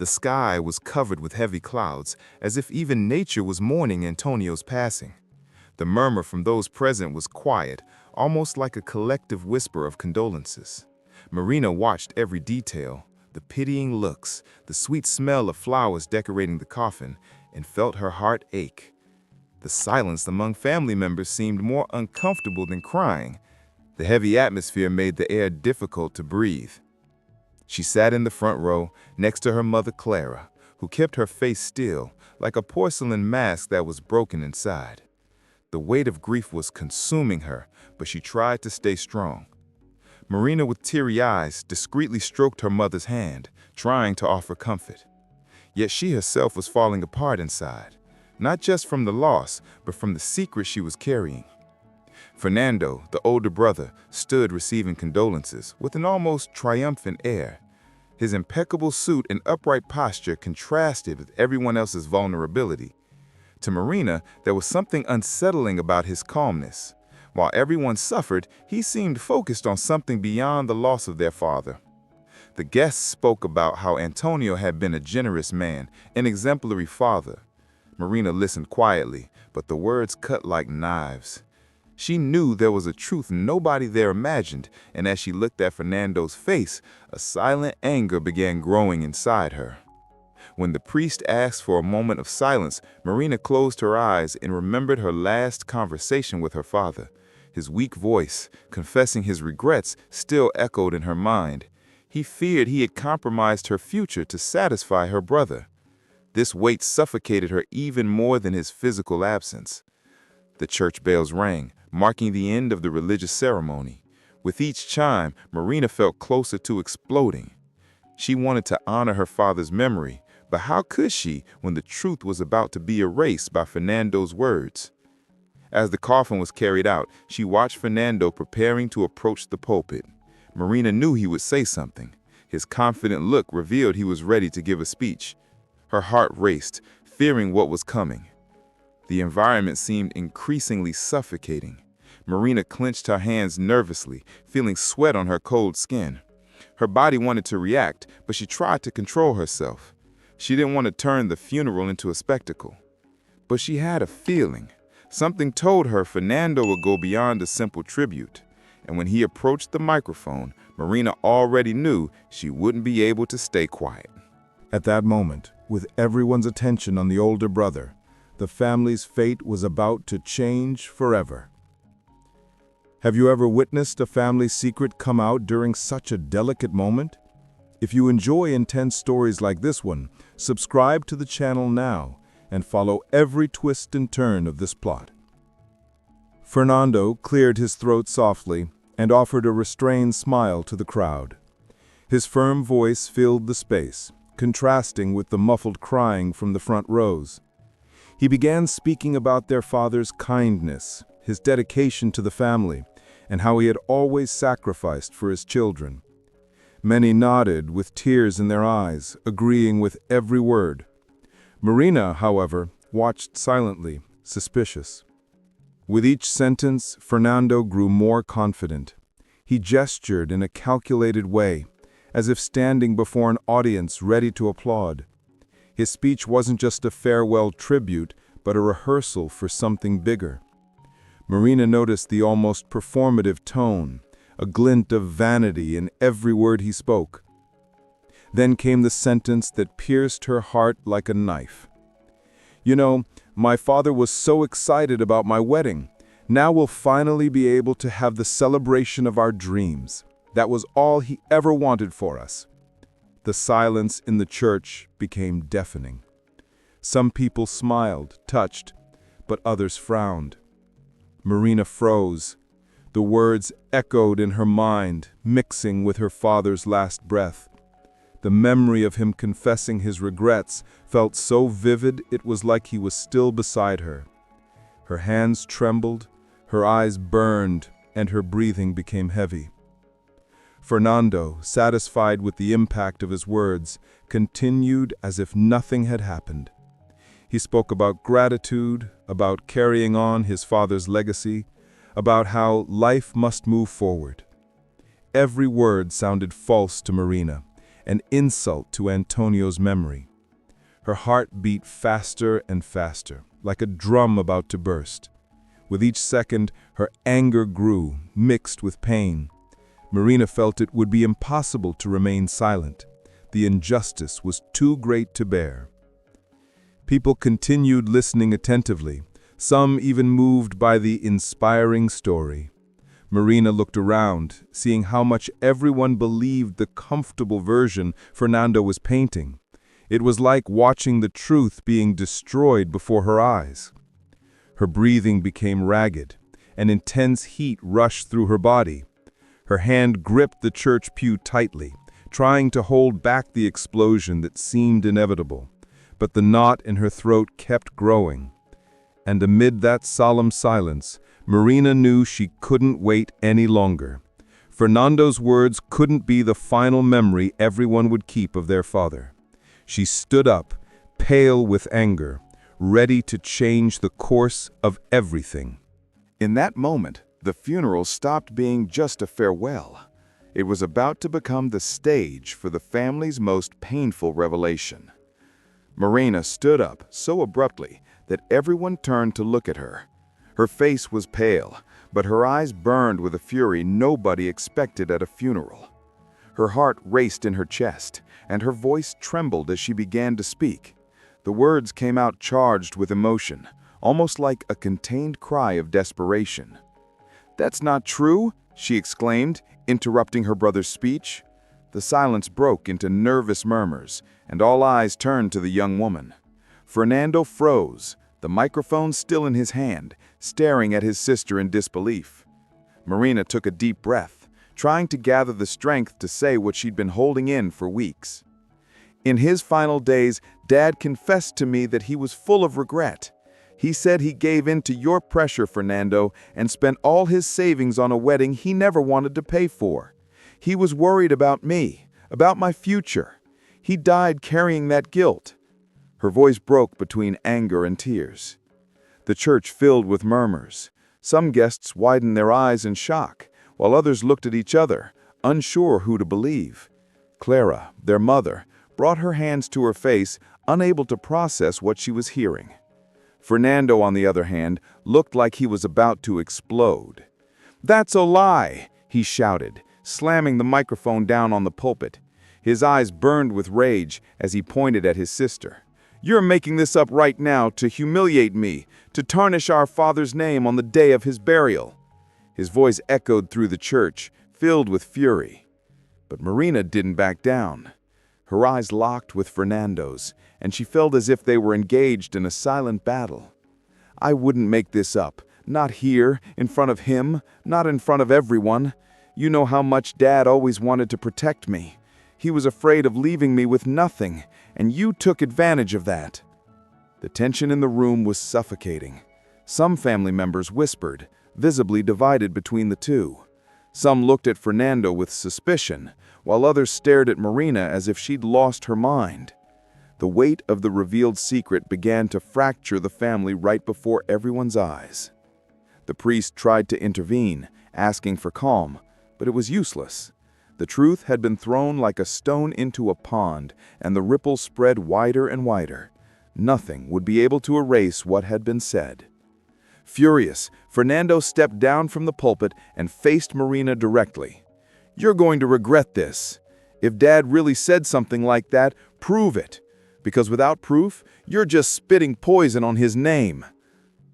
The sky was covered with heavy clouds, as if even nature was mourning Antonio's passing. The murmur from those present was quiet, almost like a collective whisper of condolences. Marina watched every detail, the pitying looks, the sweet smell of flowers decorating the coffin, and felt her heart ache. The silence among family members seemed more uncomfortable than crying. The heavy atmosphere made the air difficult to breathe. She sat in the front row, next to her mother Clara, who kept her face still, like a porcelain mask that was broken inside. The weight of grief was consuming her, but she tried to stay strong. Marina, with teary eyes, discreetly stroked her mother's hand, trying to offer comfort. Yet she herself was falling apart inside, not just from the loss, but from the secret she was carrying. Fernando, the older brother, stood receiving condolences with an almost triumphant air. His impeccable suit and upright posture contrasted with everyone else's vulnerability. To Marina, there was something unsettling about his calmness. While everyone suffered, he seemed focused on something beyond the loss of their father. The guests spoke about how Antonio had been a generous man, an exemplary father. Marina listened quietly, but the words cut like knives. She knew there was a truth nobody there imagined, and as she looked at Fernando's face, a silent anger began growing inside her. When the priest asked for a moment of silence, Marina closed her eyes and remembered her last conversation with her father. His weak voice, confessing his regrets, still echoed in her mind. He feared he had compromised her future to satisfy her brother. This weight suffocated her even more than his physical absence. The church bells rang, marking the end of the religious ceremony. With each chime, Marina felt closer to exploding. She wanted to honor her father's memory, but how could she when the truth was about to be erased by Fernando's words? As the coffin was carried out, she watched Fernando preparing to approach the pulpit. Marina knew he would say something. His confident look revealed he was ready to give a speech. Her heart raced, fearing what was coming. The environment seemed increasingly suffocating. Marina clenched her hands nervously, feeling sweat on her cold skin. Her body wanted to react, but she tried to control herself. She didn't want to turn the funeral into a spectacle. But she had a feeling. Something told her Fernando would go beyond a simple tribute. And when he approached the microphone, Marina already knew she wouldn't be able to stay quiet. At that moment, with everyone's attention on the older brother, the family's fate was about to change forever. Have you ever witnessed a family secret come out during such a delicate moment? If you enjoy intense stories like this one, subscribe to the channel now and follow every twist and turn of this plot. Fernando cleared his throat softly and offered a restrained smile to the crowd. His firm voice filled the space, contrasting with the muffled crying from the front rows. He began speaking about their father's kindness, his dedication to the family, and how he had always sacrificed for his children. Many nodded with tears in their eyes, agreeing with every word. Marina, however, watched silently, suspicious. With each sentence, Fernando grew more confident. He gestured in a calculated way, as if standing before an audience ready to applaud. His speech wasn't just a farewell tribute, but a rehearsal for something bigger. Marina noticed the almost performative tone, a glint of vanity in every word he spoke. Then came the sentence that pierced her heart like a knife. "You know, my father was so excited about my wedding. Now we'll finally be able to have the celebration of our dreams. That was all he ever wanted for us." The silence in the church became deafening. Some people smiled, touched, but others frowned. Marina froze. The words echoed in her mind, mixing with her father's last breath. The memory of him confessing his regrets felt so vivid it was like he was still beside her. Her hands trembled, her eyes burned, and her breathing became heavy. Fernando, satisfied with the impact of his words, continued as if nothing had happened. He spoke about gratitude, about carrying on his father's legacy, about how life must move forward. Every word sounded false to Marina, an insult to Antonio's memory. Her heart beat faster and faster, like a drum about to burst. With each second, her anger grew, mixed with pain. Marina felt it would be impossible to remain silent. The injustice was too great to bear. People continued listening attentively, some even moved by the inspiring story. Marina looked around, seeing how much everyone believed the comfortable version Fernando was painting. It was like watching the truth being destroyed before her eyes. Her breathing became ragged. An intense heat rushed through her body. Her hand gripped the church pew tightly, trying to hold back the explosion that seemed inevitable. But the knot in her throat kept growing. And amid that solemn silence, Marina knew she couldn't wait any longer. Fernando's words couldn't be the final memory everyone would keep of their father. She stood up, pale with anger, ready to change the course of everything. In that moment, the funeral stopped being just a farewell. It was about to become the stage for the family's most painful revelation. Marina stood up so abruptly that everyone turned to look at her. Her face was pale, but her eyes burned with a fury nobody expected at a funeral. Her heart raced in her chest, and her voice trembled as she began to speak. The words came out charged with emotion, almost like a contained cry of desperation. "That's not true," she exclaimed, interrupting her brother's speech. The silence broke into nervous murmurs, and all eyes turned to the young woman. Fernando froze, the microphone still in his hand, staring at his sister in disbelief. Marina took a deep breath, trying to gather the strength to say what she'd been holding in for weeks. "In his final days, Dad confessed to me that he was full of regret. He said he gave in to your pressure, Fernando, and spent all his savings on a wedding he never wanted to pay for. He was worried about me, about my future. He died carrying that guilt." Her voice broke between anger and tears. The church filled with murmurs. Some guests widened their eyes in shock, while others looked at each other, unsure who to believe. Clara, their mother, brought her hands to her face, unable to process what she was hearing. Fernando, on the other hand, looked like he was about to explode. "That's a lie!" he shouted, slamming the microphone down on the pulpit. His eyes burned with rage as he pointed at his sister. "You're making this up right now to humiliate me, to tarnish our father's name on the day of his burial." His voice echoed through the church, filled with fury. But Marina didn't back down. Her eyes locked with Fernando's, and she felt as if they were engaged in a silent battle. "I wouldn't make this up. Not here, in front of him, not in front of everyone. You know how much Dad always wanted to protect me. He was afraid of leaving me with nothing, and you took advantage of that." The tension in the room was suffocating. Some family members whispered, visibly divided between the two. Some looked at Fernando with suspicion, while others stared at Marina as if she'd lost her mind. The weight of the revealed secret began to fracture the family right before everyone's eyes. The priest tried to intervene, asking for calm, but it was useless. The truth had been thrown like a stone into a pond, and the ripples spread wider and wider. Nothing would be able to erase what had been said. Furious, Fernando stepped down from the pulpit and faced Marina directly. "You're going to regret this. If Dad really said something like that, prove it. Because without proof, you're just spitting poison on his name."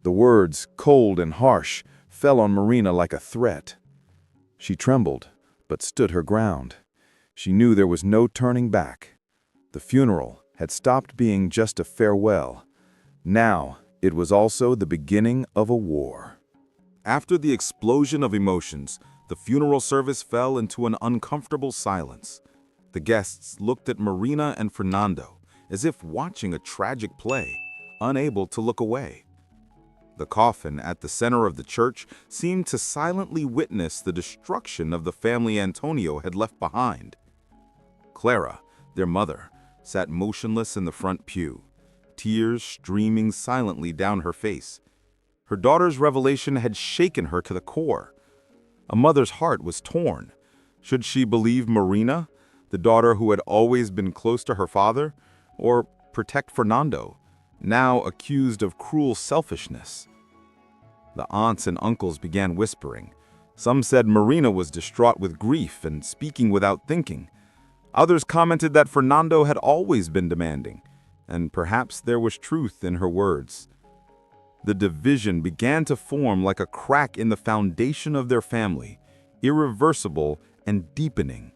The words, cold and harsh, fell on Marina like a threat. She trembled, but stood her ground. She knew there was no turning back. The funeral had stopped being just a farewell. Now, it was also the beginning of a war. After the explosion of emotions, the funeral service fell into an uncomfortable silence. The guests looked at Marina and Fernando, as if watching a tragic play, unable to look away. The coffin at the center of the church seemed to silently witness the destruction of the family Antonio had left behind. Clara, their mother, sat motionless in the front pew, tears streaming silently down her face. Her daughter's revelation had shaken her to the core. A mother's heart was torn. Should she believe Marina, the daughter who had always been close to her father, or protect Fernando, now accused of cruel selfishness? The aunts and uncles began whispering. Some said Marina was distraught with grief and speaking without thinking. Others commented that Fernando had always been demanding, and perhaps there was truth in her words. The division began to form like a crack in the foundation of their family, irreversible and deepening.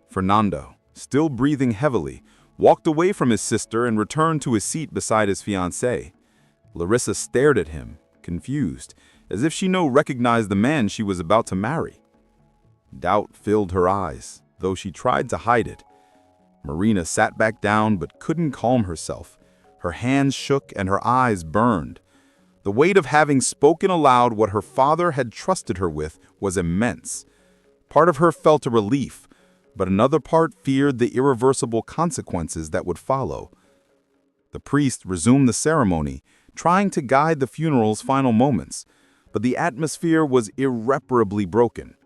Fernando, still breathing heavily, walked away from his sister and returned to his seat beside his fiancée. Larissa stared at him, confused, as if she recognized the man she was about to marry. Doubt filled her eyes, though she tried to hide it. Marina sat back down but couldn't calm herself. Her hands shook and her eyes burned. The weight of having spoken aloud what her father had trusted her with was immense. Part of her felt a relief, but another part feared the irreversible consequences that would follow. The priest resumed the ceremony, trying to guide the funeral's final moments, but the atmosphere was irreparably broken.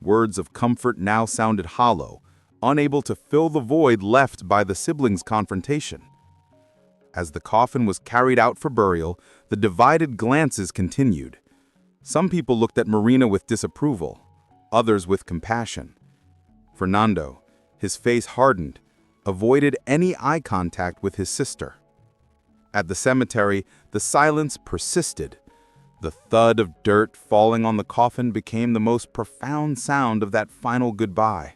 Words of comfort now sounded hollow, unable to fill the void left by the siblings' confrontation. As the coffin was carried out for burial, the divided glances continued. Some people looked at Marina with disapproval, others with compassion. Fernando, his face hardened, avoided any eye contact with his sister. At the cemetery, the silence persisted. The thud of dirt falling on the coffin became the most profound sound of that final goodbye.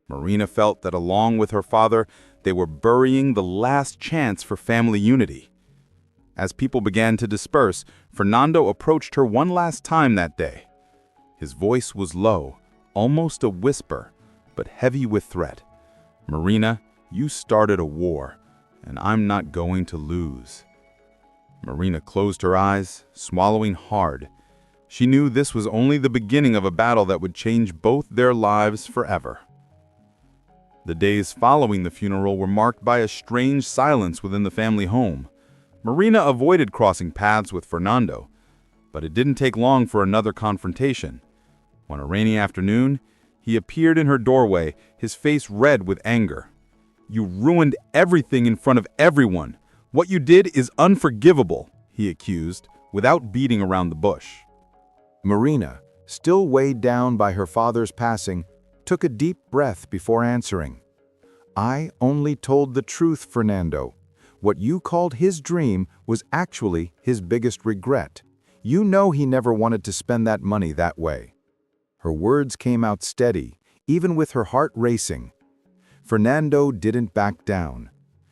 Marina felt that along with her father, they were burying the last chance for family unity. As people began to disperse, Fernando approached her one last time that day. His voice was low, almost a whisper, but heavy with threat. "Marina, you started a war, and I'm not going to lose." Marina closed her eyes, swallowing hard. She knew this was only the beginning of a battle that would change both their lives forever. The days following the funeral were marked by a strange silence within the family home. Marina avoided crossing paths with Fernando, but it didn't take long for another confrontation. On a rainy afternoon, he appeared in her doorway, his face red with anger. "You ruined everything in front of everyone. What you did is unforgivable," he accused, without beating around the bush. Marina, still weighed down by her father's passing, took a deep breath before answering. "I only told the truth, Fernando. What you called his dream was actually his biggest regret. You know he never wanted to spend that money that way." Her words came out steady, even with her heart racing. Fernando didn't back down.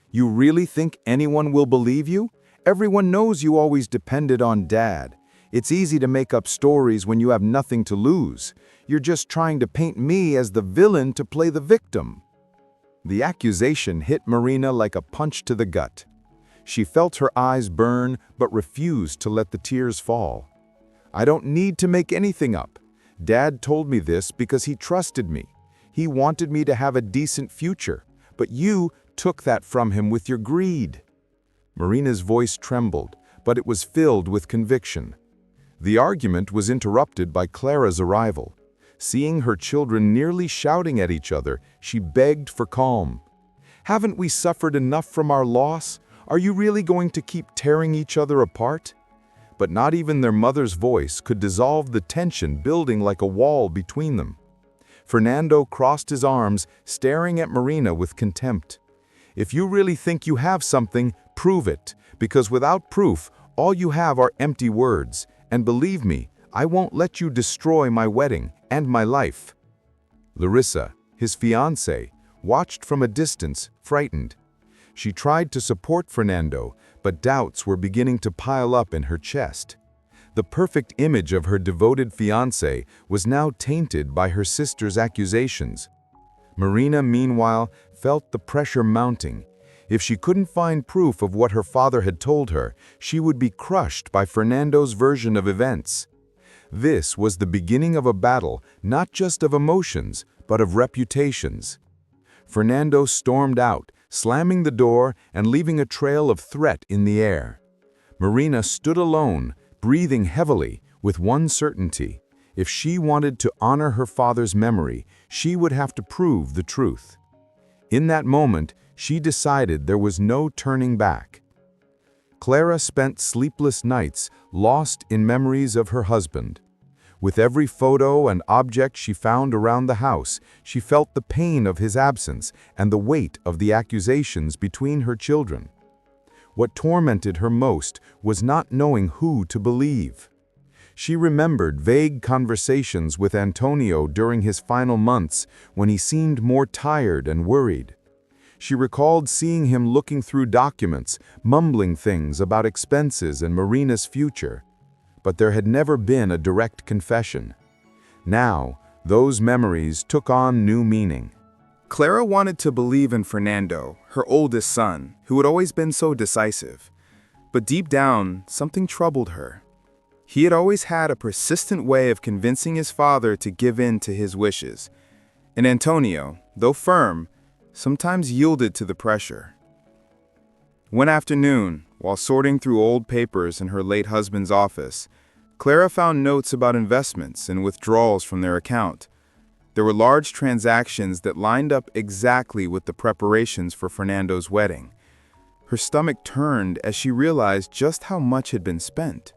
"You really think anyone will believe you? Everyone knows you always depended on Dad. It's easy to make up stories when you have nothing to lose. You're just trying to paint me as the villain to play the victim." The accusation hit Marina like a punch to the gut. She felt her eyes burn but refused to let the tears fall. "I don't need to make anything up. Dad told me this because he trusted me. He wanted me to have a decent future, but you took that from him with your greed." Marina's voice trembled, but it was filled with conviction. The argument was interrupted by Clara's arrival. Seeing her children nearly shouting at each other, she begged for calm. "Haven't we suffered enough from our loss? Are you really going to keep tearing each other apart?" But not even their mother's voice could dissolve the tension building like a wall between them. Fernando crossed his arms, staring at Marina with contempt. "If you really think you have something, prove it, because without proof, all you have are empty words. And believe me, I won't let you destroy my wedding and my life." Larissa, his fiancée, watched from a distance, frightened. She tried to support Fernando, but doubts were beginning to pile up in her chest. The perfect image of her devoted fiancé was now tainted by her sister's accusations. Marina, meanwhile, felt the pressure mounting. If she couldn't find proof of what her father had told her, she would be crushed by Fernando's version of events. This was the beginning of a battle, not just of emotions, but of reputations. Fernando stormed out, slamming the door and leaving a trail of threat in the air. Marina stood alone, breathing heavily, with one certainty. If she wanted to honor her father's memory, she would have to prove the truth. In that moment, she decided there was no turning back. Clara spent sleepless nights lost in memories of her husband. With every photo and object she found around the house, she felt the pain of his absence and the weight of the accusations between her children. What tormented her most was not knowing who to believe. She remembered vague conversations with Antonio during his final months when he seemed more tired and worried. She recalled seeing him looking through documents, mumbling things about expenses and Marina's future. But there had never been a direct confession. Now, those memories took on new meaning. Clara wanted to believe in Fernando, her oldest son, who had always been so decisive. But deep down, something troubled her. He had always had a persistent way of convincing his father to give in to his wishes. And Antonio, though firm, sometimes yielded to the pressure. One afternoon, while sorting through old papers in her late husband's office, Clara found notes about investments and withdrawals from their account. There were large transactions that lined up exactly with the preparations for Fernando's wedding. Her stomach turned as she realized just how much had been spent.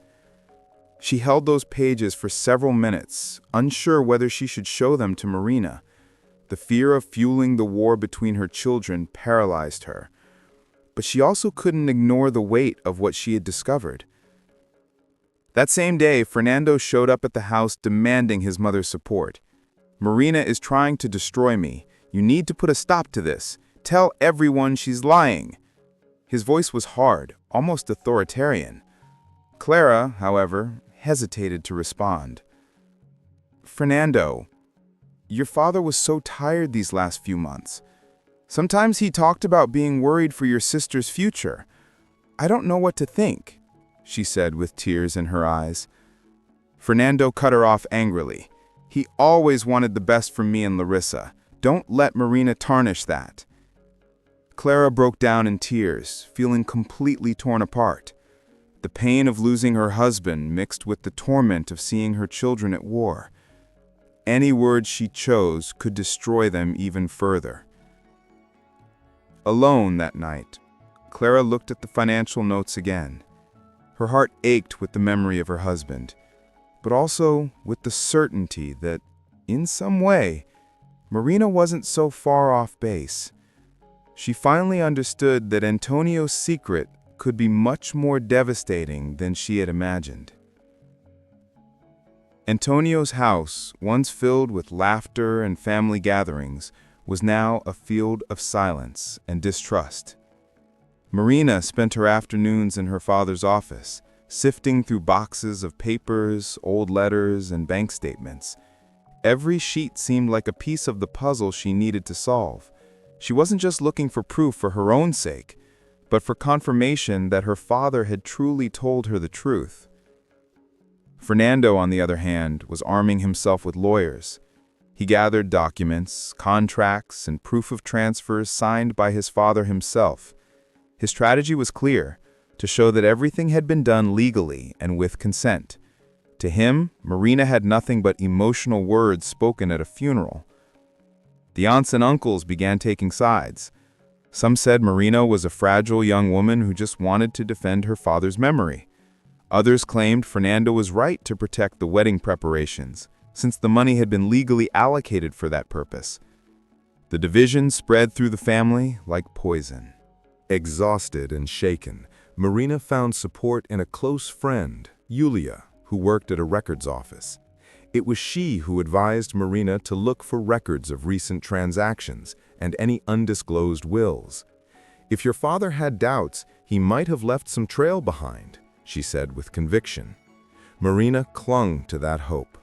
She held those pages for several minutes, unsure whether she should show them to Marina. The fear of fueling the war between her children paralyzed her. But she also couldn't ignore the weight of what she had discovered. That same day, Fernando showed up at the house demanding his mother's support. "Marina is trying to destroy me. You need to put a stop to this. Tell everyone she's lying." His voice was hard, almost authoritarian. Clara, however, hesitated to respond. "Fernando, your father was so tired these last few months. Sometimes he talked about being worried for your sister's future. I don't know what to think," she said with tears in her eyes. Fernando cut her off angrily. "He always wanted the best for me and Larissa. Don't let Marina tarnish that." Clara broke down in tears, feeling completely torn apart. The pain of losing her husband mixed with the torment of seeing her children at war. Any words she chose could destroy them even further. Alone that night, Clara looked at the financial notes again. Her heart ached with the memory of her husband, but also with the certainty that, in some way, Marina wasn't so far off base. She finally understood that Antonio's secret could be much more devastating than she had imagined. Antonio's house, once filled with laughter and family gatherings, was now a field of silence and distrust. Marina spent her afternoons in her father's office, sifting through boxes of papers, old letters, and bank statements. Every sheet seemed like a piece of the puzzle she needed to solve. She wasn't just looking for proof for her own sake, but for confirmation that her father had truly told her the truth. Fernando, on the other hand, was arming himself with lawyers. He gathered documents, contracts, and proof of transfers signed by his father himself. His strategy was clear: to show that everything had been done legally and with consent. To him, Marina had nothing but emotional words spoken at a funeral. The aunts and uncles began taking sides. Some said Marina was a fragile young woman who just wanted to defend her father's memory. Others claimed Fernando was right to protect the wedding preparations, since the money had been legally allocated for that purpose. The division spread through the family like poison. Exhausted and shaken, Marina found support in a close friend, Yulia, who worked at a records office. It was she who advised Marina to look for records of recent transactions and any undisclosed wills. "If your father had doubts, he might have left some trail behind," she said with conviction. Marina clung to that hope.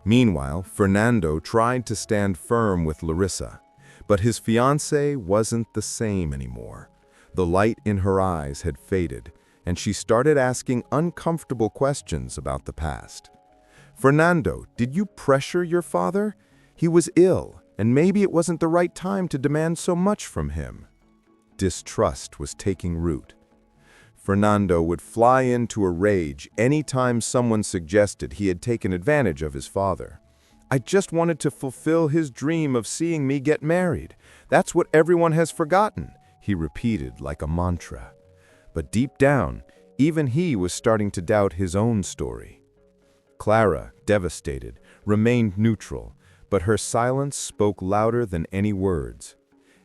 Meanwhile, Fernando tried to stand firm with Larissa, but his fiancée wasn't the same anymore. The light in her eyes had faded, and she started asking uncomfortable questions about the past. "Fernando, did you pressure your father? He was ill, and maybe it wasn't the right time to demand so much from him." Distrust was taking root. Fernando would fly into a rage any time someone suggested he had taken advantage of his father. "I just wanted to fulfill his dream of seeing me get married. That's what everyone has forgotten," he repeated like a mantra. But deep down, even he was starting to doubt his own story. Clara, devastated, remained neutral, but her silence spoke louder than any words.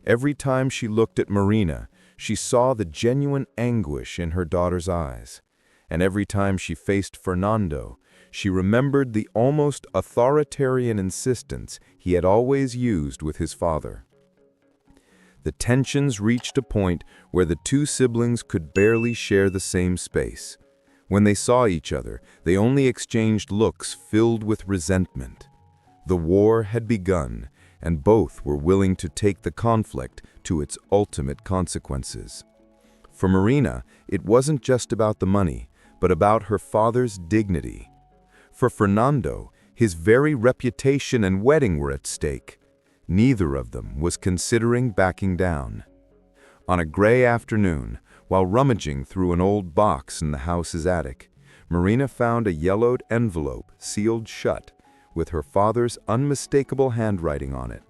Every time she looked at Marina, she saw the genuine anguish in her daughter's eyes. And every time she faced Fernando, she remembered the almost authoritarian insistence he had always used with his father. The tensions reached a point where the two siblings could barely share the same space. When they saw each other, they only exchanged looks filled with resentment. The war had begun, and both were willing to take the conflict to its ultimate consequences. For Marina, it wasn't just about the money, but about her father's dignity. For Fernando, his very reputation and wedding were at stake. Neither of them was considering backing down. On a gray afternoon, while rummaging through an old box in the house's attic, Marina found a yellowed envelope sealed shut, with her father's unmistakable handwriting on it.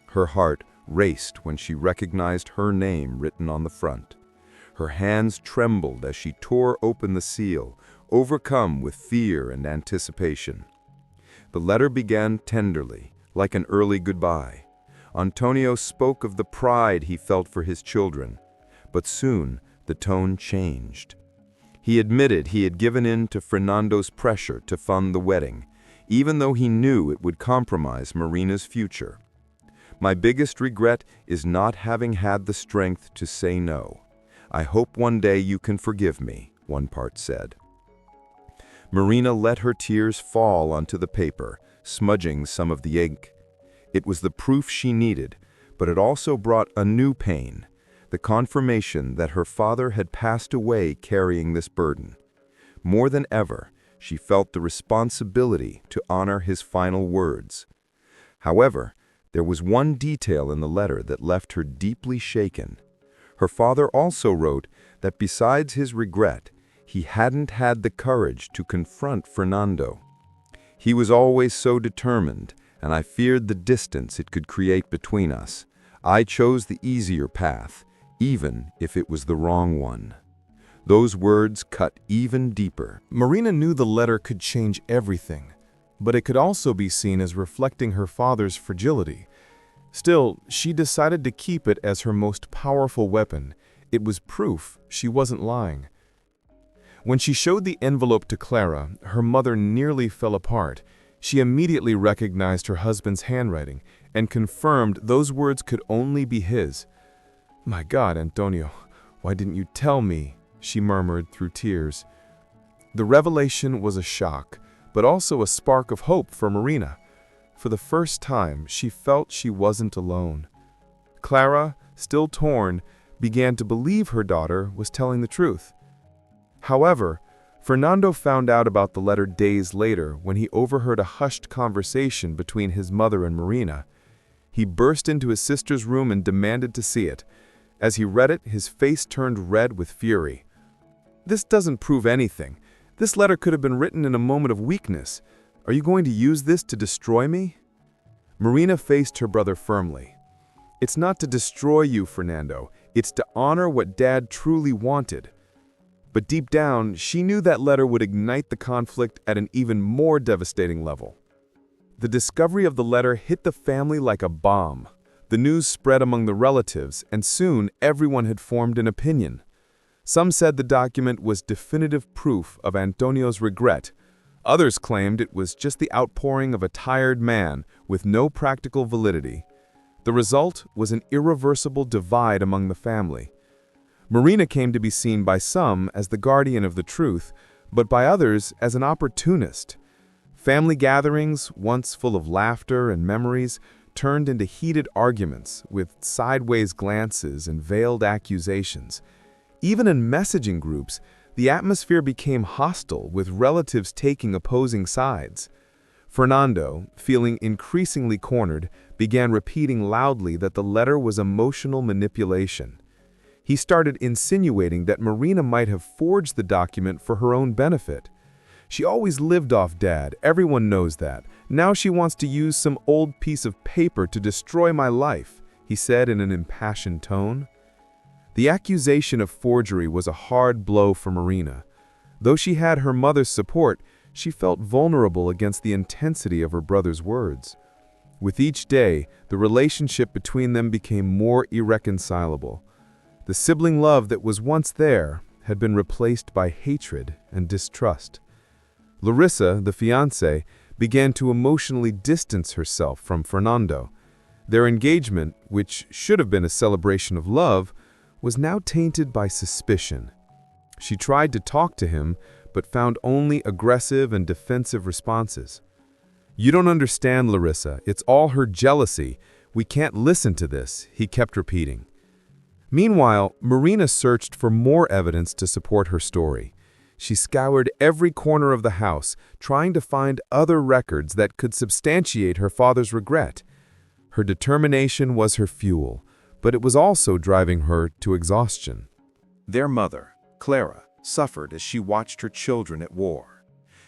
Her heart raced when she recognized her name written on the front. Her hands trembled as she tore open the seal, overcome with fear and anticipation. The letter began tenderly, like an early goodbye. Antonio spoke of the pride he felt for his children, but soon the tone changed. He admitted he had given in to Fernando's pressure to fund the wedding, even though he knew it would compromise Marina's future. "My biggest regret is not having had the strength to say no. I hope one day you can forgive me," one part said. Marina let her tears fall onto the paper, smudging some of the ink. It was the proof she needed, but it also brought a new pain, the confirmation that her father had passed away carrying this burden. More than ever, she felt the responsibility to honor his final words. However, there was one detail in the letter that left her deeply shaken. Her father also wrote that besides his regret, he hadn't had the courage to confront Fernando. "He was always so determined, and I feared the distance it could create between us. I chose the easier path, even if it was the wrong one." Those words cut even deeper. Marina knew the letter could change everything, but it could also be seen as reflecting her father's fragility. Still, she decided to keep it as her most powerful weapon. It was proof she wasn't lying. When she showed the envelope to Clara, her mother nearly fell apart. She immediately recognized her husband's handwriting and confirmed those words could only be his. "My God, Antonio, why didn't you tell me?" she murmured through tears. The revelation was a shock, but also a spark of hope for Marina. For the first time, she felt she wasn't alone. Clara, still torn, began to believe her daughter was telling the truth. However, Fernando found out about the letter days later when he overheard a hushed conversation between his mother and Marina. He burst into his sister's room and demanded to see it. As he read it, his face turned red with fury. "This doesn't prove anything. This letter could have been written in a moment of weakness. Are you going to use this to destroy me?" Marina faced her brother firmly. "It's not to destroy you, Fernando. It's to honor what Dad truly wanted." But deep down, she knew that letter would ignite the conflict at an even more devastating level. The discovery of the letter hit the family like a bomb. The news spread among the relatives, and soon everyone had formed an opinion. Some said the document was definitive proof of Antonio's regret. Others claimed it was just the outpouring of a tired man with no practical validity. The result was an irreversible divide among the family. Marina came to be seen by some as the guardian of the truth, but by others as an opportunist. Family gatherings, once full of laughter and memories, turned into heated arguments with sideways glances and veiled accusations. Even in messaging groups, the atmosphere became hostile, with relatives taking opposing sides. Fernando, feeling increasingly cornered, began repeating loudly that the letter was emotional manipulation. He started insinuating that Marina might have forged the document for her own benefit. "She always lived off Dad, everyone knows that. Now she wants to use some old piece of paper to destroy my life," he said in an impassioned tone. The accusation of forgery was a hard blow for Marina. Though she had her mother's support, she felt vulnerable against the intensity of her brother's words. With each day, the relationship between them became more irreconcilable. The sibling love that was once there had been replaced by hatred and distrust. Larissa, the fiancée, began to emotionally distance herself from Fernando. Their engagement, which should have been a celebration of love, was now tainted by suspicion. She tried to talk to him, but found only aggressive and defensive responses. "You don't understand, Larissa. It's all her jealousy. We can't listen to this," he kept repeating. Meanwhile, Marina searched for more evidence to support her story. She scoured every corner of the house, trying to find other records that could substantiate her father's regret. Her determination was her fuel, but it was also driving her to exhaustion. Their mother, Clara, suffered as she watched her children at war.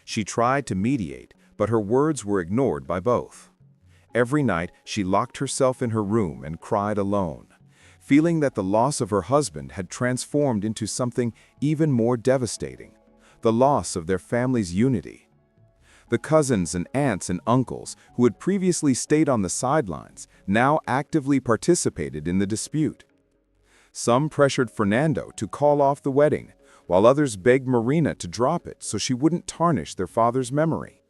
She tried to mediate, but her words were ignored by both. Every night, she locked herself in her room and cried alone, feeling that the loss of her husband had transformed into something even more devastating, the loss of their family's unity. The cousins and aunts and uncles who had previously stayed on the sidelines now actively participated in the dispute. Some pressured Fernando to call off the wedding, while others begged Marina to drop it so she wouldn't tarnish their father's memory.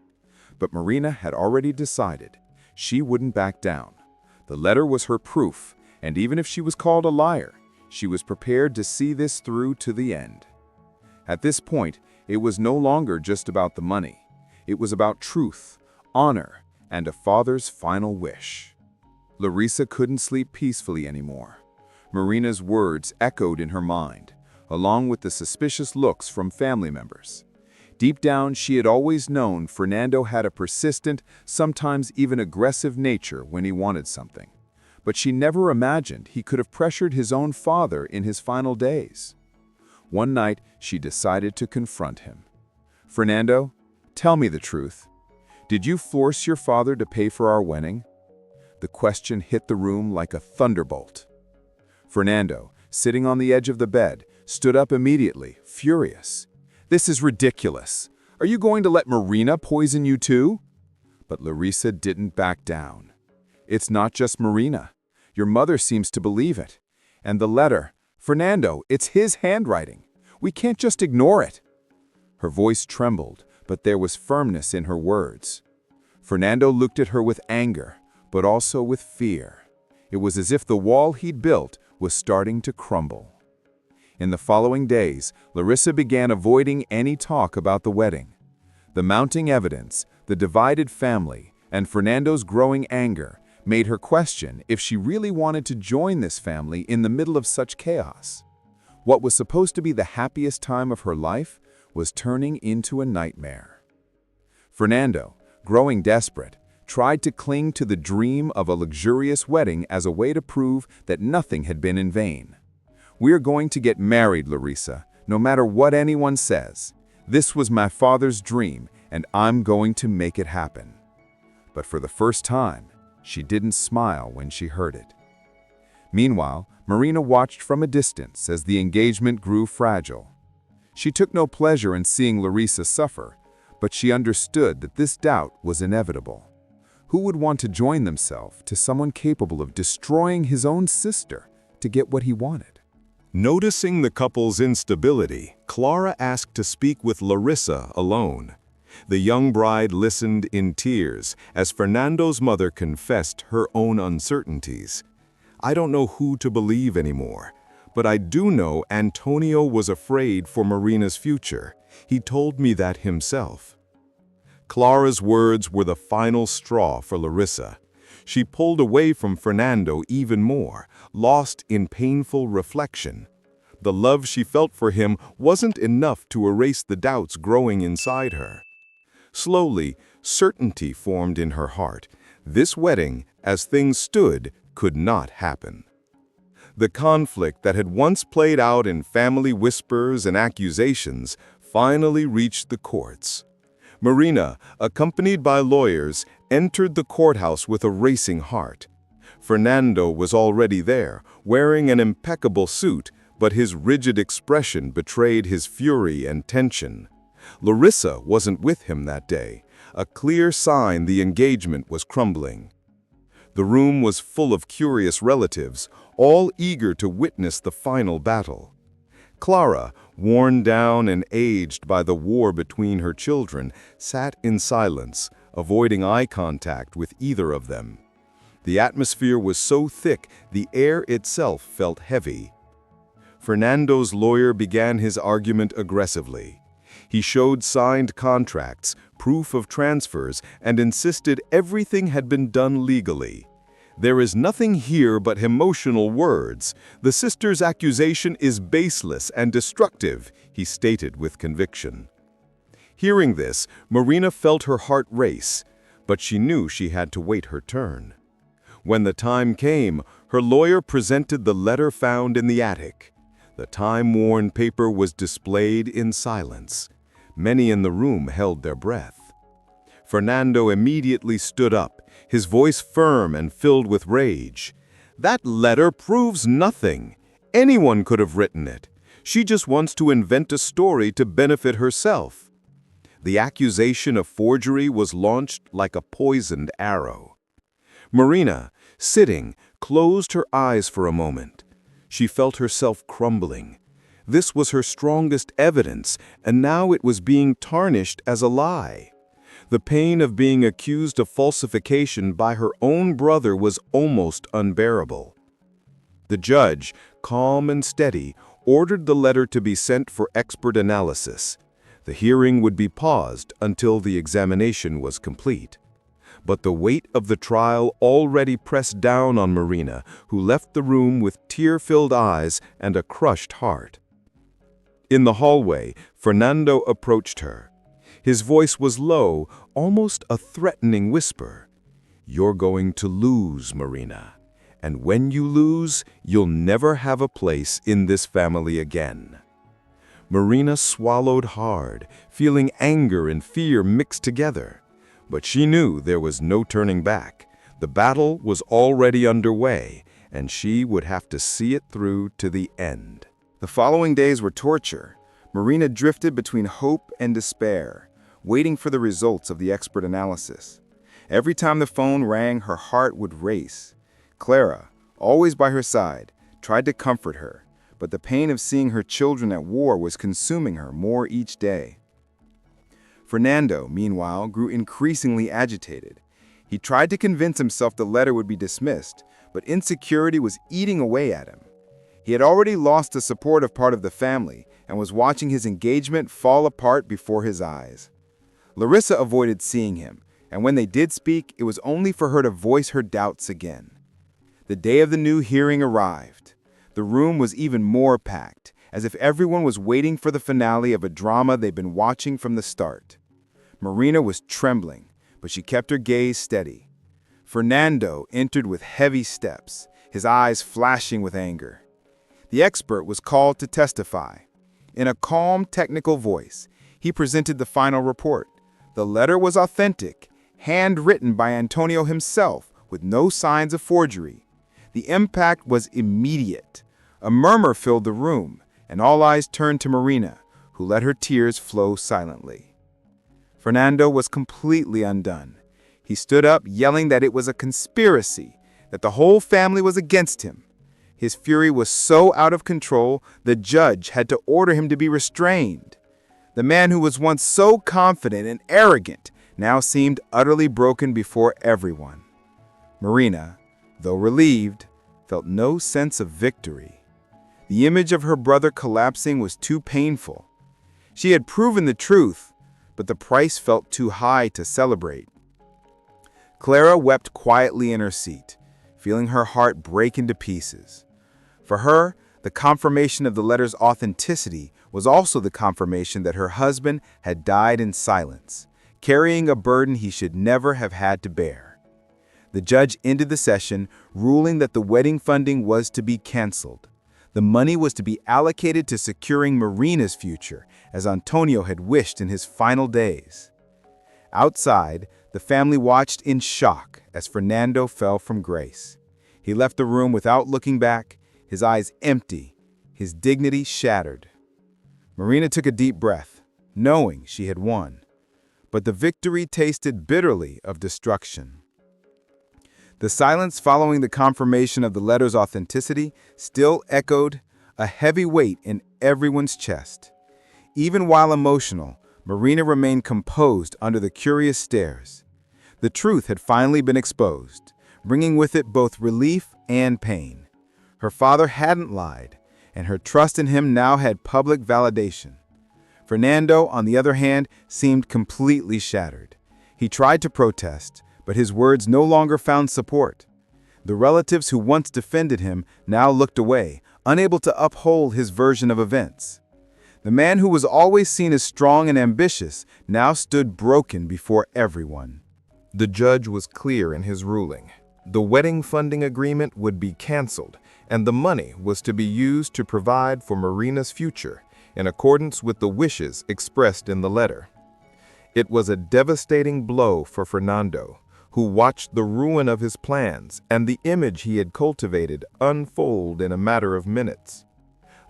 But Marina had already decided she wouldn't back down. The letter was her proof, and even if she was called a liar, she was prepared to see this through to the end. At this point, it was no longer just about the money. It was about truth, honor, and a father's final wish. Larissa couldn't sleep peacefully anymore. Marina's words echoed in her mind, along with the suspicious looks from family members. Deep down, she had always known Fernando had a persistent, sometimes even aggressive nature when he wanted something. But she never imagined he could have pressured his own father in his final days. One night, she decided to confront him. "Fernando, tell me the truth. Did you force your father to pay for our wedding?" The question hit the room like a thunderbolt. Fernando, sitting on the edge of the bed, stood up immediately, furious. "This is ridiculous. Are you going to let Marina poison you too?" But Larissa didn't back down. "It's not just Marina. Your mother seems to believe it. And the letter, Fernando, it's his handwriting. We can't just ignore it." Her voice trembled, but there was firmness in her words. Fernando looked at her with anger, but also with fear. It was as if the wall he'd built was starting to crumble. In the following days, Larissa began avoiding any talk about the wedding. The mounting evidence, the divided family, and Fernando's growing anger made her question if she really wanted to join this family in the middle of such chaos. What was supposed to be the happiest time of her life was turning into a nightmare. Fernando, growing desperate, tried to cling to the dream of a luxurious wedding as a way to prove that nothing had been in vain. "We're going to get married, Larissa, no matter what anyone says. This was my father's dream, and I'm going to make it happen." But for the first time, she didn't smile when she heard it. Meanwhile, Marina watched from a distance as the engagement grew fragile. She took no pleasure in seeing Larissa suffer, but she understood that this doubt was inevitable. Who would want to join themselves to someone capable of destroying his own sister to get what he wanted? Noticing the couple's instability, Clara asked to speak with Larissa alone. The young bride listened in tears as Fernando's mother confessed her own uncertainties. "I don't know who to believe anymore, but I do know Antonio was afraid for Marina's future. He told me that himself." Clara's words were the final straw for Larissa. She pulled away from Fernando even more, lost in painful reflection. The love she felt for him wasn't enough to erase the doubts growing inside her. Slowly, certainty formed in her heart. This wedding, as things stood, could not happen. The conflict that had once played out in family whispers and accusations finally reached the courts. Marina, accompanied by lawyers, entered the courthouse with a racing heart. Fernando was already there, wearing an impeccable suit, but his rigid expression betrayed his fury and tension. Larissa wasn't with him that day, a clear sign the engagement was crumbling. The room was full of curious relatives, all eager to witness the final battle. Clara, worn down and aged by the war between her children, sat in silence, avoiding eye contact with either of them. The atmosphere was so thick, the air itself felt heavy. Fernando's lawyer began his argument aggressively. He showed signed contracts, proof of transfers, and insisted everything had been done legally. "There is nothing here but emotional words. The sister's accusation is baseless and destructive," he stated with conviction. Hearing this, Marina felt her heart race, but she knew she had to wait her turn. When the time came, her lawyer presented the letter found in the attic. The time-worn paper was displayed in silence. Many in the room held their breath. Fernando immediately stood up, his voice firm and filled with rage. "That letter proves nothing. Anyone could have written it. She just wants to invent a story to benefit herself." The accusation of forgery was launched like a poisoned arrow. Marina, sitting, closed her eyes for a moment. She felt herself crumbling. This was her strongest evidence, and now it was being tarnished as a lie. The pain of being accused of falsification by her own brother was almost unbearable. The judge, calm and steady, ordered the letter to be sent for expert analysis. The hearing would be paused until the examination was complete. But the weight of the trial already pressed down on Marina, who left the room with tear-filled eyes and a crushed heart. In the hallway, Fernando approached her. His voice was low, almost a threatening whisper. "You're going to lose, Marina. And when you lose, you'll never have a place in this family again." Marina swallowed hard, feeling anger and fear mixed together. But she knew there was no turning back. The battle was already underway, and she would have to see it through to the end. The following days were torture. Marina drifted between hope and despair, waiting for the results of the expert analysis. Every time the phone rang, her heart would race. Clara, always by her side, tried to comfort her, but the pain of seeing her children at war was consuming her more each day. Fernando, meanwhile, grew increasingly agitated. He tried to convince himself the letter would be dismissed, but insecurity was eating away at him. He had already lost the supportive part of the family and was watching his engagement fall apart before his eyes. Larissa avoided seeing him, and when they did speak, it was only for her to voice her doubts again. The day of the new hearing arrived. The room was even more packed, as if everyone was waiting for the finale of a drama they'd been watching from the start. Marina was trembling, but she kept her gaze steady. Fernando entered with heavy steps, his eyes flashing with anger. The expert was called to testify. In a calm, technical voice, he presented the final report. The letter was authentic, handwritten by Antonio himself, with no signs of forgery. The impact was immediate. A murmur filled the room, and all eyes turned to Marina, who let her tears flow silently. Fernando was completely undone. He stood up, yelling that it was a conspiracy, that the whole family was against him. His fury was so out of control, the judge had to order him to be restrained. The man who was once so confident and arrogant now seemed utterly broken before everyone. Marina, though relieved, felt no sense of victory. The image of her brother collapsing was too painful. She had proven the truth, but the price felt too high to celebrate. Clara wept quietly in her seat, feeling her heart break into pieces. For her, the confirmation of the letter's authenticity was also the confirmation that her husband had died in silence, carrying a burden he should never have had to bear. The judge ended the session, ruling that the wedding funding was to be canceled. The money was to be allocated to securing Marina's future, as Antonio had wished in his final days. Outside, the family watched in shock as Fernando fell from grace. He left the room without looking back, his eyes empty, his dignity shattered. Marina took a deep breath, knowing she had won. But the victory tasted bitterly of destruction. The silence following the confirmation of the letter's authenticity still echoed, a heavy weight in everyone's chest. Even while emotional, Marina remained composed under the curious stares. The truth had finally been exposed, bringing with it both relief and pain. Her father hadn't lied, and her trust in him now had public validation. Fernando, on the other hand, seemed completely shattered. He tried to protest, but his words no longer found support. The relatives who once defended him now looked away, unable to uphold his version of events. The man who was always seen as strong and ambitious now stood broken before everyone. The judge was clear in his ruling. The wedding funding agreement would be canceled, and the money was to be used to provide for Marina's future, in accordance with the wishes expressed in the letter. It was a devastating blow for Fernando, who watched the ruin of his plans and the image he had cultivated unfold in a matter of minutes.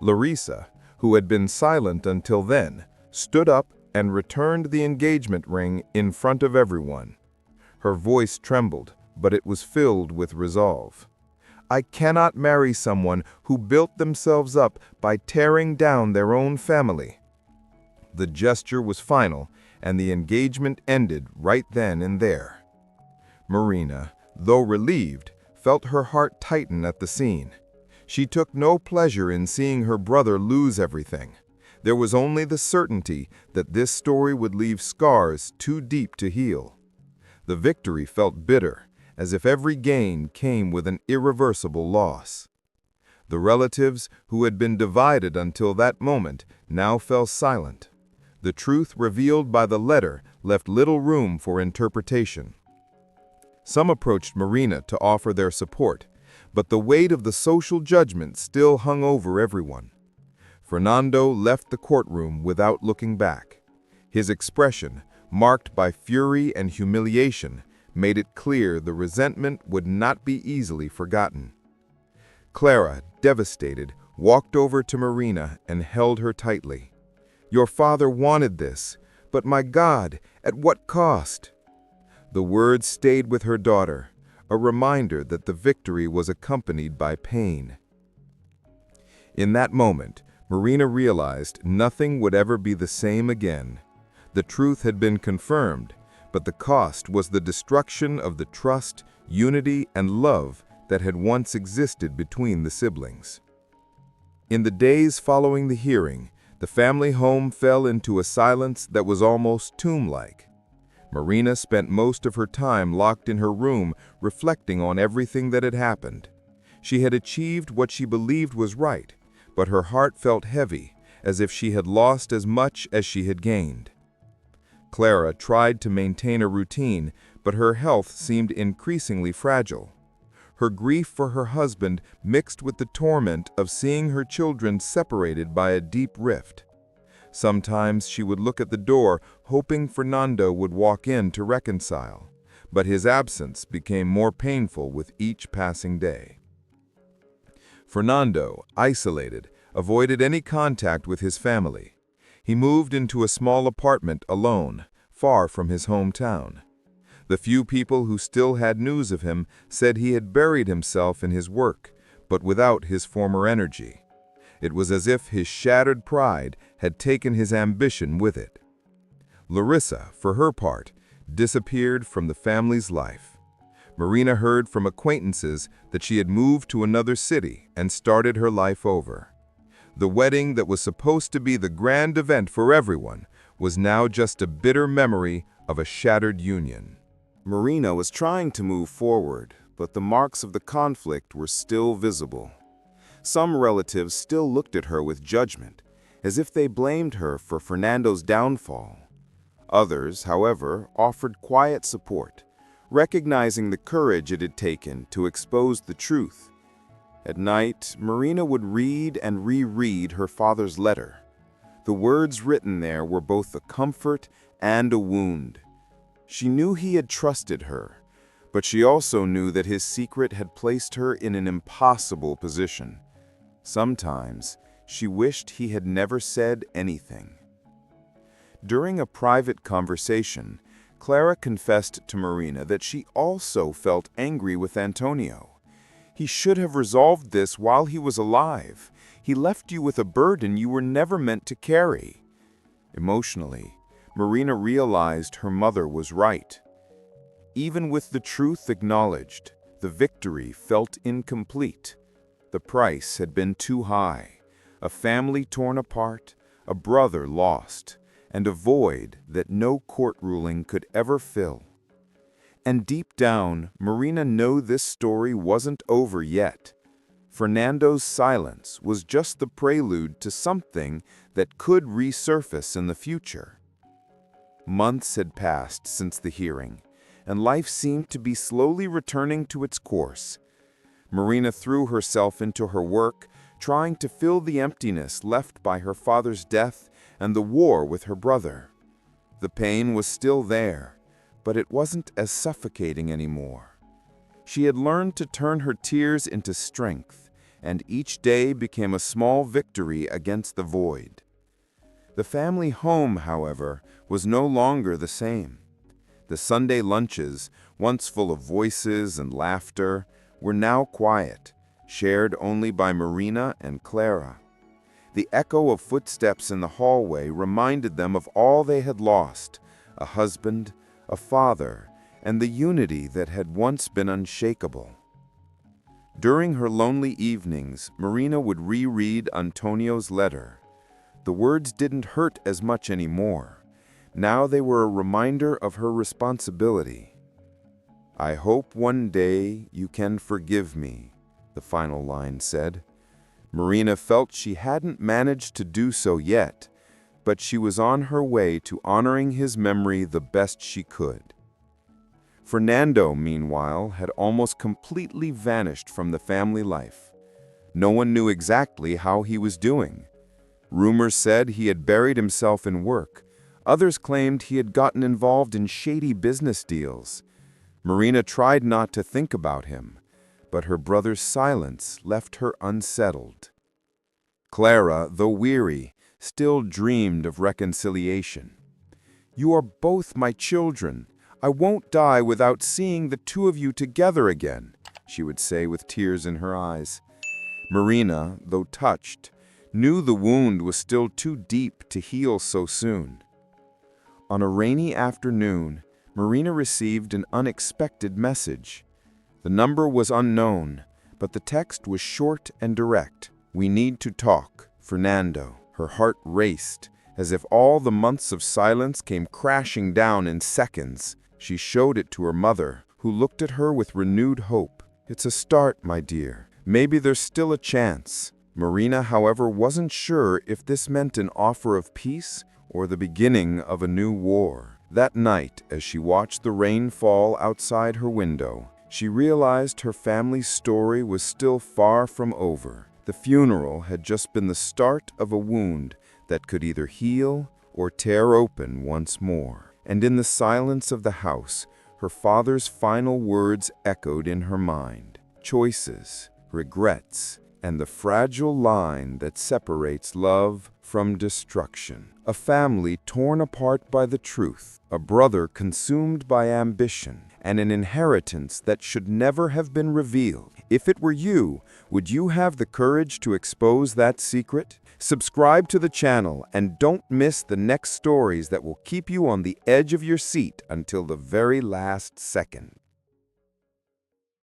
Larissa, who had been silent until then, stood up and returned the engagement ring in front of everyone. Her voice trembled, but it was filled with resolve. I cannot marry someone who built themselves up by tearing down their own family. The gesture was final, and the engagement ended right then and there. Marina, though relieved, felt her heart tighten at the scene. She took no pleasure in seeing her brother lose everything. There was only the certainty that this story would leave scars too deep to heal. The victory felt bitter, as if every gain came with an irreversible loss. The relatives, who had been divided until that moment, now fell silent. The truth revealed by the letter left little room for interpretation. Some approached Marina to offer their support, but the weight of the social judgment still hung over everyone. Fernando left the courtroom without looking back. His expression, marked by fury and humiliation, made it clear the resentment would not be easily forgotten. Clara, devastated, walked over to Marina and held her tightly. Your father wanted this, but my God, at what cost? The words stayed with her daughter, a reminder that the victory was accompanied by pain. In that moment, Marina realized nothing would ever be the same again. The truth had been confirmed, but the cost was the destruction of the trust, unity, and love that had once existed between the siblings. In the days following the hearing, the family home fell into a silence that was almost tomb-like. Marina spent most of her time locked in her room, reflecting on everything that had happened. She had achieved what she believed was right, but her heart felt heavy, as if she had lost as much as she had gained. Clara tried to maintain a routine, but her health seemed increasingly fragile. Her grief for her husband mixed with the torment of seeing her children separated by a deep rift. Sometimes she would look at the door, hoping Fernando would walk in to reconcile, but his absence became more painful with each passing day. Fernando, isolated, avoided any contact with his family. He moved into a small apartment alone, far from his hometown. The few people who still had news of him said he had buried himself in his work, but without his former energy. It was as if his shattered pride had taken his ambition with it. Larissa, for her part, disappeared from the family's life. Marina heard from acquaintances that she had moved to another city and started her life over. The wedding that was supposed to be the grand event for everyone was now just a bitter memory of a shattered union. Marina was trying to move forward, but the marks of the conflict were still visible. Some relatives still looked at her with judgment, as if they blamed her for Fernando's downfall. Others, however, offered quiet support, recognizing the courage it had taken to expose the truth. At night, Marina would read and reread her father's letter. The words written there were both a comfort and a wound. She knew he had trusted her, but she also knew that his secret had placed her in an impossible position. Sometimes, she wished he had never said anything. During a private conversation, Clara confessed to Marina that she also felt angry with Antonio. He should have resolved this while he was alive. He left you with a burden you were never meant to carry. Emotionally, Marina realized her mother was right. Even with the truth acknowledged, the victory felt incomplete. The price had been too high. A family torn apart, a brother lost, and a void that no court ruling could ever fill. And deep down, Marina knew this story wasn't over yet. Fernando's silence was just the prelude to something that could resurface in the future. Months had passed since the hearing, and life seemed to be slowly returning to its course. Marina threw herself into her work, trying to fill the emptiness left by her father's death and the war with her brother. The pain was still there, but it wasn't as suffocating anymore. She had learned to turn her tears into strength, and each day became a small victory against the void. The family home, however, was no longer the same. The Sunday lunches, once full of voices and laughter, were now quiet, shared only by Marina and Clara. The echo of footsteps in the hallway reminded them of all they had lost: a husband, a father, and the unity that had once been unshakable. During her lonely evenings, Marina would reread Antonio's letter. The words didn't hurt as much anymore. Now they were a reminder of her responsibility. "I hope one day you can forgive me," the final line said. Marina felt she hadn't managed to do so yet, but she was on her way to honoring his memory the best she could. Fernando, meanwhile, had almost completely vanished from the family life. No one knew exactly how he was doing. Rumors said he had buried himself in work. Others claimed he had gotten involved in shady business deals. Marina tried not to think about him, but her brother's silence left her unsettled. Clara, though weary, still dreamed of reconciliation. "You are both my children. I won't die without seeing the two of you together again," she would say with tears in her eyes. Marina, though touched, knew the wound was still too deep to heal so soon. On a rainy afternoon, Marina received an unexpected message. The number was unknown, but the text was short and direct. "We need to talk, Fernando." Her heart raced, as if all the months of silence came crashing down in seconds. She showed it to her mother, who looked at her with renewed hope. "It's a start, my dear. Maybe there's still a chance." Marina, however, wasn't sure if this meant an offer of peace or the beginning of a new war. That night, as she watched the rain fall outside her window, she realized her family's story was still far from over. The funeral had just been the start of a wound that could either heal or tear open once more. And in the silence of the house, her father's final words echoed in her mind: choices, regrets, and the fragile line that separates love from destruction. A family torn apart by the truth, a brother consumed by ambition, and an inheritance that should never have been revealed. If it were you, would you have the courage to expose that secret? Subscribe to the channel and don't miss the next stories that will keep you on the edge of your seat until the very last second.